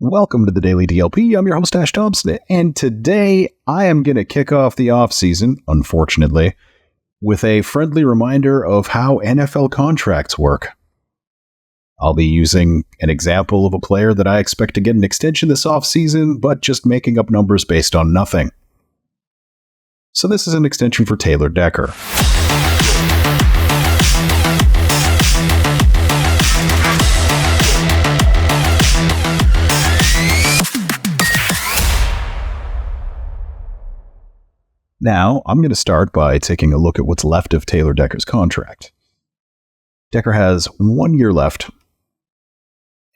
Welcome to the Daily DLP. I'm your host, Ash Thompson, and today I am going to kick off the offseason, unfortunately, with a friendly reminder of how NFL contracts work. I'll be using an example of a player that I expect to get an extension this offseason, but just making up numbers based on nothing. So this is an extension for Taylor Decker. Now, I'm going to start by taking a look at what's left of Taylor Decker's contract. Decker has 1 year left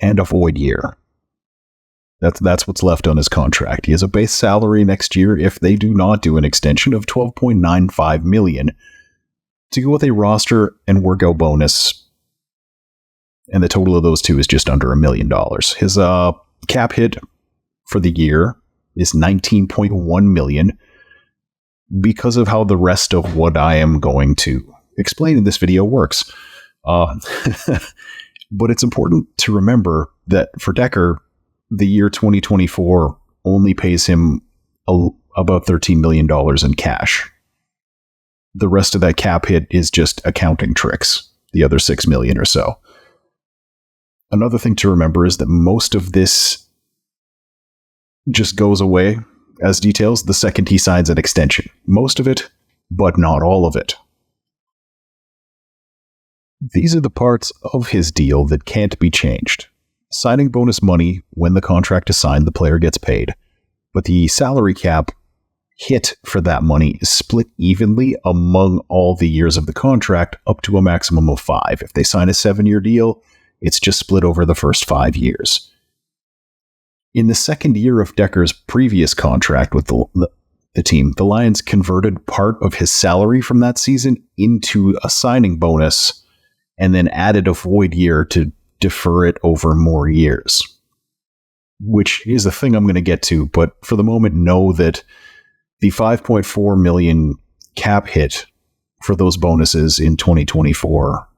and a void year. That's what's left on his contract. He has a base salary next year, if they do not do an extension, of $12.95 million to go with a roster and workout bonus, and the total of those two is just under $1 million. His cap hit for the year is $19.1 million. Because of how the rest of what I am going to explain in this video works. But it's important to remember that for Decker, the year 2024 only pays him about $13 million in cash. The rest of that cap hit is just accounting tricks, the other $6 million or so. Another thing to remember is that most of this just goes away as details the second he signs an extension. Most of it, but not all of it. These are the parts of his deal that can't be changed. Signing bonus money, when the contract is signed, the player gets paid. But the salary cap hit for that money is split evenly among all the years of the contract up to a maximum of 5. If they sign a 7-year deal, it's just split over the first 5 years. In the second year of Decker's previous contract with the team, the Lions converted part of his salary from that season into a signing bonus and then added a void year to defer it over more years, which is a thing I'm going to get to. But for the moment, know that the $5.4 million cap hit for those bonuses in 2024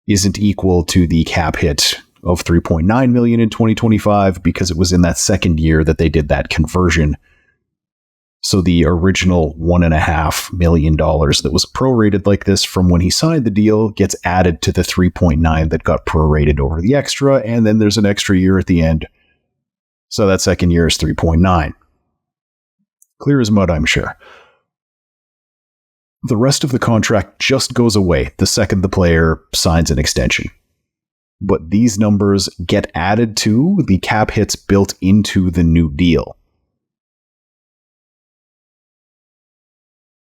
isn't equal to the cap hit of $3.9 million in 2025 because it was in that second year that they did that conversion. So the original $1.5 million that was prorated like this from when he signed the deal gets added to the 3.9 that got prorated over the extra, and then there's an extra year at the end. So that second year is 3.9. Clear as mud, I'm sure. The rest of the contract just goes away the second the player signs an extension. But these numbers get added to the cap hits built into the new deal.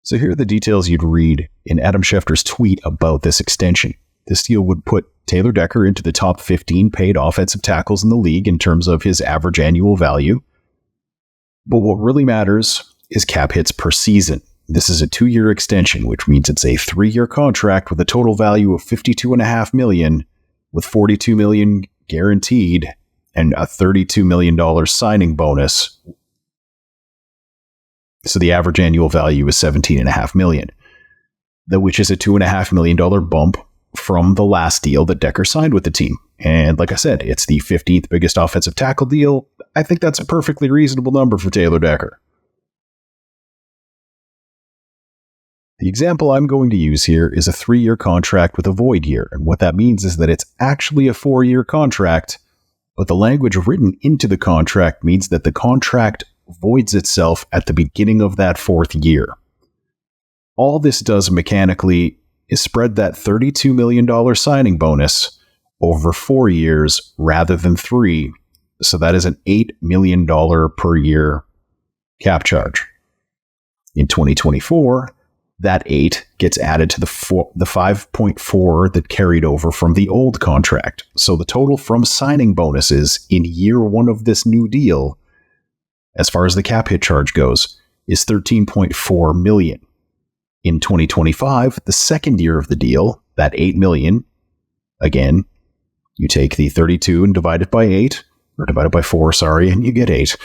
So here are the details you'd read in Adam Schefter's tweet about this extension. This deal would put Taylor Decker into the top 15 paid offensive tackles in the league in terms of his average annual value. But what really matters is cap hits per season. This is a 2-year extension, which means it's a 3-year contract with a total value of $52.5 million. With $42 million guaranteed and a $32 million signing bonus. So the average annual value is $17.5 million, which is a $2.5 million bump from the last deal that Decker signed with the team. And like I said, it's the 15th biggest offensive tackle deal. I think that's a perfectly reasonable number for Taylor Decker. The example I'm going to use here is a 3-year contract with a void year, and what that means is that it's actually a 4-year contract, but the language written into the contract means that the contract voids itself at the beginning of that 4th year. All this does mechanically is spread that $32 million signing bonus over 4 years rather than 3, so that is an $8 million per year cap charge. In 2024, that 8 gets added to the 5.4 that carried over from the old contract. So the total from signing bonuses in year 1 of this new deal, as far as the cap hit charge goes, is $13.4 million. In 2025, the second year of the deal, that $8 million, again, you take the 32 and divide it by 8, or divide it by 4, and you get 8.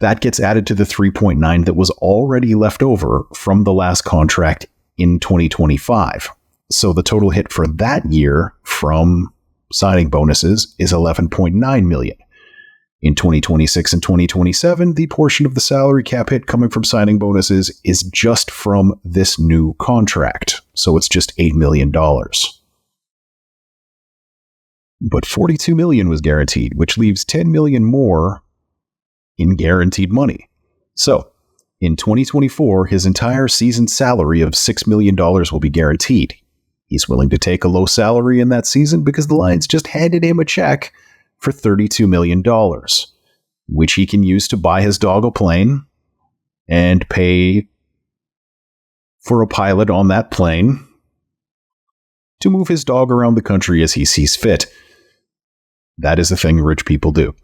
That gets added to the 3.9 that was already left over from the last contract in 2025. So the total hit for that year from signing bonuses is $11.9 million. In 2026 and 2027, the portion of the salary cap hit coming from signing bonuses is just from this new contract. So it's just $8 million. But $42 million was guaranteed, which leaves $10 million more in guaranteed money. So in 2024, his entire season salary of $6 million will be guaranteed. He's willing to take a low salary in that season because the Lions just handed him a check for $32 million, which he can use to buy his dog a plane and pay for a pilot on that plane to move his dog around the country as he sees fit. That is the thing rich people do.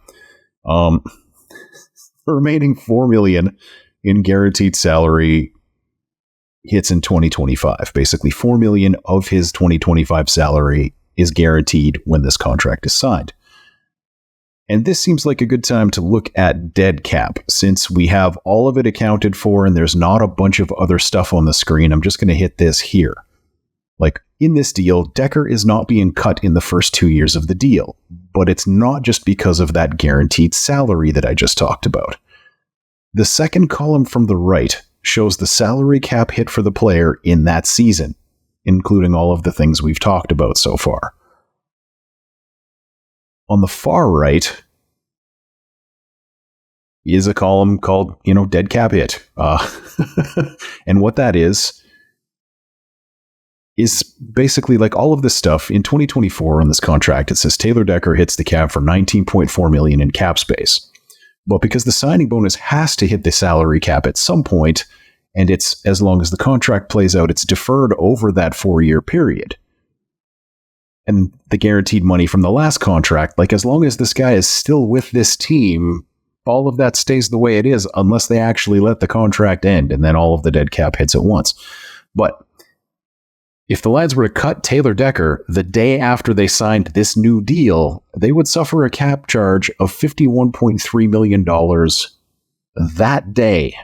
The remaining $4 million in guaranteed salary hits in 2025. Basically, $4 million of his 2025 salary is guaranteed when this contract is signed. And this seems like a good time to look at dead cap, since we have all of it accounted for and there's not a bunch of other stuff on the screen. I'm just going to hit this here. Like, in this deal, Decker is not being cut in the first 2 years of the deal, but it's not just because of that guaranteed salary that I just talked about. The second column from the right shows the salary cap hit for the player in that season, including all of the things we've talked about so far. On the far right is a column called, dead cap hit. And what that is basically like all of this stuff. In 2024 on this contract, it says Taylor Decker hits the cap for $19.4 million in cap space. But because the signing bonus has to hit the salary cap at some point, and it's, as long as the contract plays out, it's deferred over that 4-year period. And the guaranteed money from the last contract, like, as long as this guy is still with this team, all of that stays the way it is, unless they actually let the contract end, and then all of the dead cap hits at once. But if the Lions were to cut Taylor Decker the day after they signed this new deal, they would suffer a cap charge of $51.3 million that day.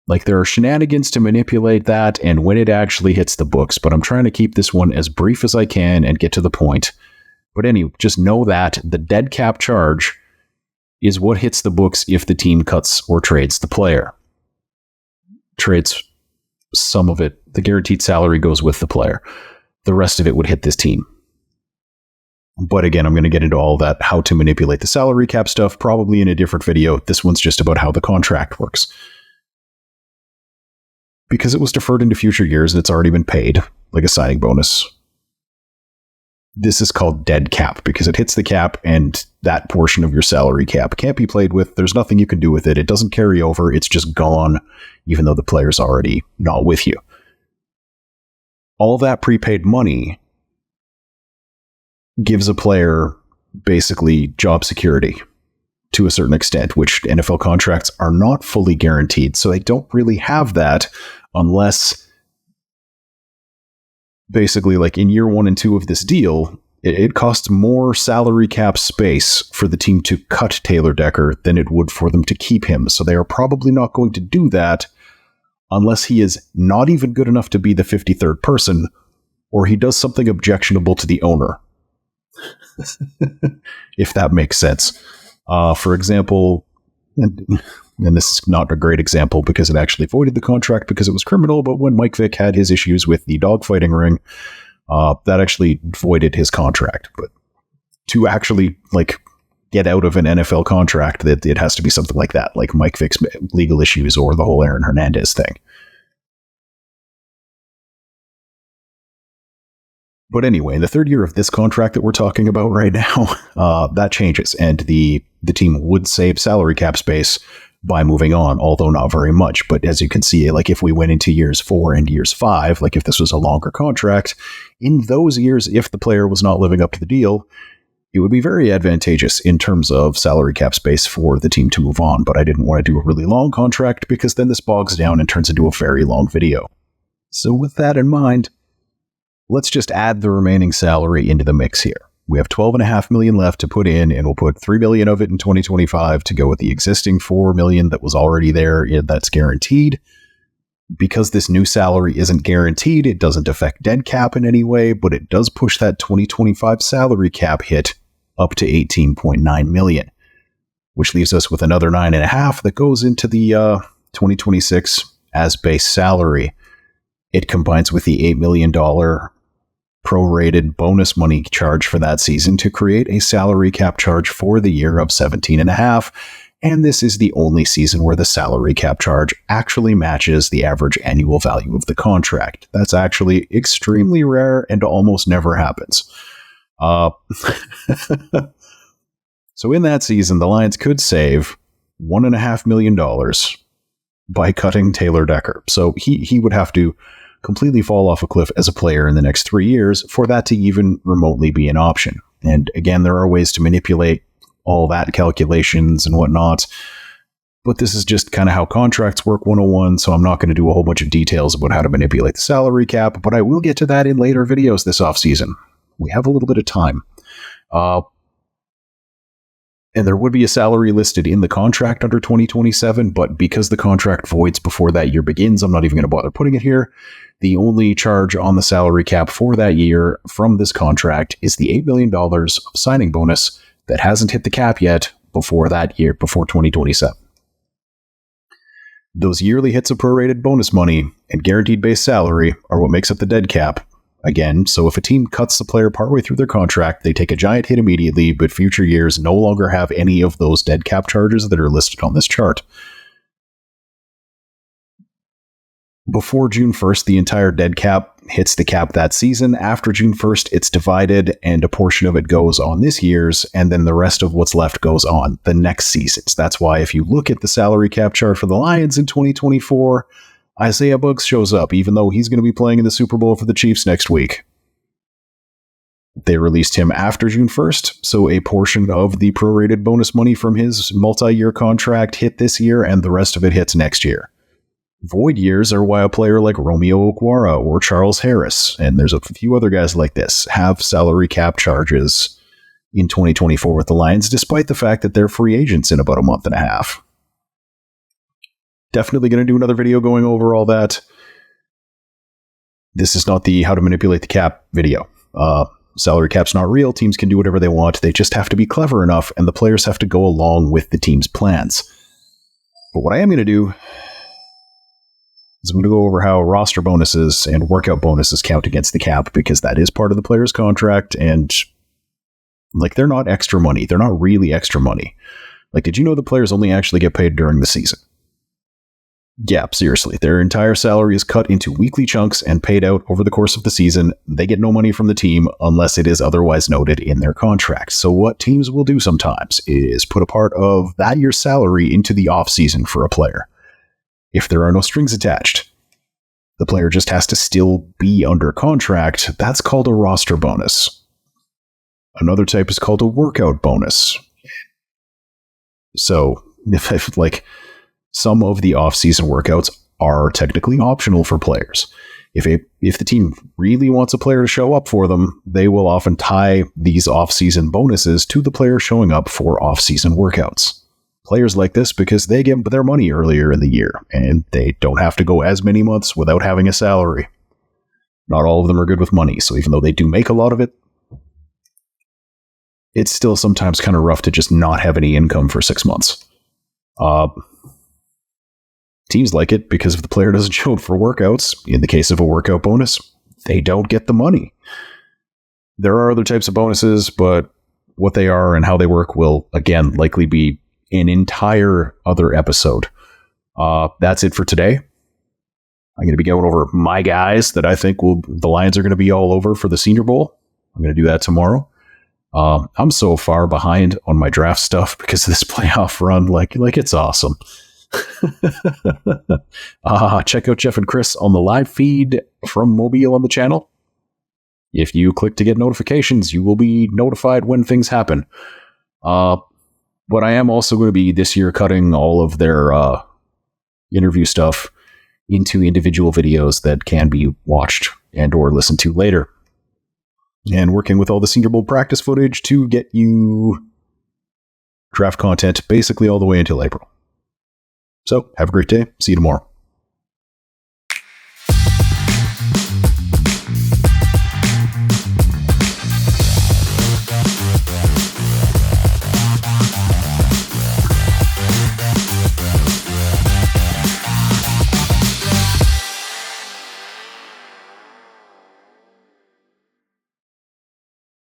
Like, there are shenanigans to manipulate that and when it actually hits the books, but I'm trying to keep this one as brief as I can and get to the point. But anyway, just know that the dead cap charge is what hits the books if the team cuts or trades the player. Trades some of it. The guaranteed salary goes with the player. The rest of it would hit this team. But again, I'm going to get into all that, how to manipulate the salary cap stuff, probably in a different video. This one's just about how the contract works. Because it was deferred into future years and it's already been paid, like a signing bonus. This is called dead cap because it hits the cap and that portion of your salary cap can't be played with. There's nothing you can do with it. It doesn't carry over. It's just gone, even though the player's already not with you. All that prepaid money gives a player basically job security to a certain extent, which NFL contracts are not fully guaranteed. So they don't really have that unless basically, like, in year 1 and 2 of this deal, it costs more salary cap space for the team to cut Taylor Decker than it would for them to keep him. So they are probably not going to do that unless he is not even good enough to be the 53rd person, or he does something objectionable to the owner. If that makes sense. For example, and this is not a great example because it actually voided the contract because it was criminal, but when Mike Vick had his issues with the dogfighting ring, that actually voided his contract. But to actually, like, get out of an NFL contract, that it has to be something like that, like Mike Vick's legal issues or the whole Aaron Hernandez thing. But anyway, in the 3rd year of this contract that we're talking about right now, that changes, and the team would save salary cap space by moving on, although not very much. But as you can see, like, if we went into years 4 and years 5, like if this was a longer contract, in those years, if the player was not living up to the deal, it would be very advantageous in terms of salary cap space for the team to move on. But I didn't want to do a really long contract because then this bogs down and turns into a very long video. So with that in mind, let's just add the remaining salary into the mix here. We have $12.5 million left to put in, and we'll put $3 million of it in 2025 to go with the existing $4 million that was already there. That's guaranteed. Because this new salary isn't guaranteed, it doesn't affect dead cap in any way, but it does push that 2025 salary cap hit up to $18.9 million, which leaves us with another $9.5 that goes into the 2026 as base salary. It combines with the $8 million prorated bonus money charge for that season to create a salary cap charge for the year of $17.5. And this is the only season where the salary cap charge actually matches the average annual value of the contract. That's actually extremely rare and almost never happens. So in that season, the Lions could save $1.5 million by cutting Taylor Decker. So he would have to completely fall off a cliff as a player in the next 3 years for that to even remotely be an option. And again, there are ways to manipulate all that calculations and whatnot. But this is just kind of how contracts work 101, so I'm not going to do a whole bunch of details about how to manipulate the salary cap, but I will get to that in later videos this offseason. We have a little bit of time. And there would be a salary listed in the contract under 2027, but because the contract voids before that year begins, I'm not even going to bother putting it here. The only charge on the salary cap for that year from this contract is the $8 million of signing bonus that hasn't hit the cap yet before that year, before 2027. Those yearly hits of prorated bonus money and guaranteed base salary are what makes up the dead cap. Again, so if a team cuts the player partway through their contract, they take a giant hit immediately, but future years no longer have any of those dead cap charges that are listed on this chart. Before June 1st, the entire dead cap hits the cap that season. After June 1st, it's divided, and a portion of it goes on this year's, and then the rest of what's left goes on the next season's. That's why if you look at the salary cap chart for the Lions in 2024, Isaiah Buggs shows up, even though he's going to be playing in the Super Bowl for the Chiefs next week. They released him after June 1st, so a portion of the prorated bonus money from his multi-year contract hit this year, and the rest of it hits next year. Void years are why a player like Romeo Okwara or Charles Harris, and there's a few other guys like this, have salary cap charges in 2024 with the Lions, despite the fact that they're free agents in about a month and a half. Definitely going to do another video going over all that. This is not the how to manipulate the cap video. Salary cap's not real. Teams can do whatever they want. They just have to be clever enough, and the players have to go along with the team's plans. But what I am going to do is I'm going to go over how roster bonuses and workout bonuses count against the cap, because that is part of the player's contract, and they're not extra money. They're not really extra money. Did you know the players only actually get paid during the season? Yeah, seriously. Their entire salary is cut into weekly chunks and paid out over the course of the season. They get no money from the team unless it is otherwise noted in their contract. So what teams will do sometimes is put a part of that year's salary into the offseason for a player. If there are no strings attached, the player just has to still be under contract. That's called a roster bonus. Another type is called a workout bonus. So, if some of the off-season workouts are technically optional for players. If the team really wants a player to show up for them, they will often tie these off-season bonuses to the player showing up for off-season workouts. Players like this because they get their money earlier in the year, and they don't have to go as many months without having a salary. Not all of them are good with money, so even though they do make a lot of it, it's still sometimes kind of rough to just not have any income for 6 months. Teams like it because if the player doesn't show up for workouts, in the case of a workout bonus, they don't get the money. There are other types of bonuses, but what they are and how they work will, again, likely be an entire other episode. That's it for today. I'm going to be going over my guys that I think the Lions are going to be all over for the Senior Bowl. I'm going to do that tomorrow. I'm so far behind on my draft stuff because of this playoff run. It's awesome. Check out Jeff and Chris on the live feed from Mobile on the channel. If you click to get notifications, you will be notified when things happen. But I am also going to be this year cutting all of their interview stuff into individual videos that can be watched and or listened to later. And working with all the Senior Bowl practice footage to get you draft content basically all the way until April. So, have a great day. See you tomorrow.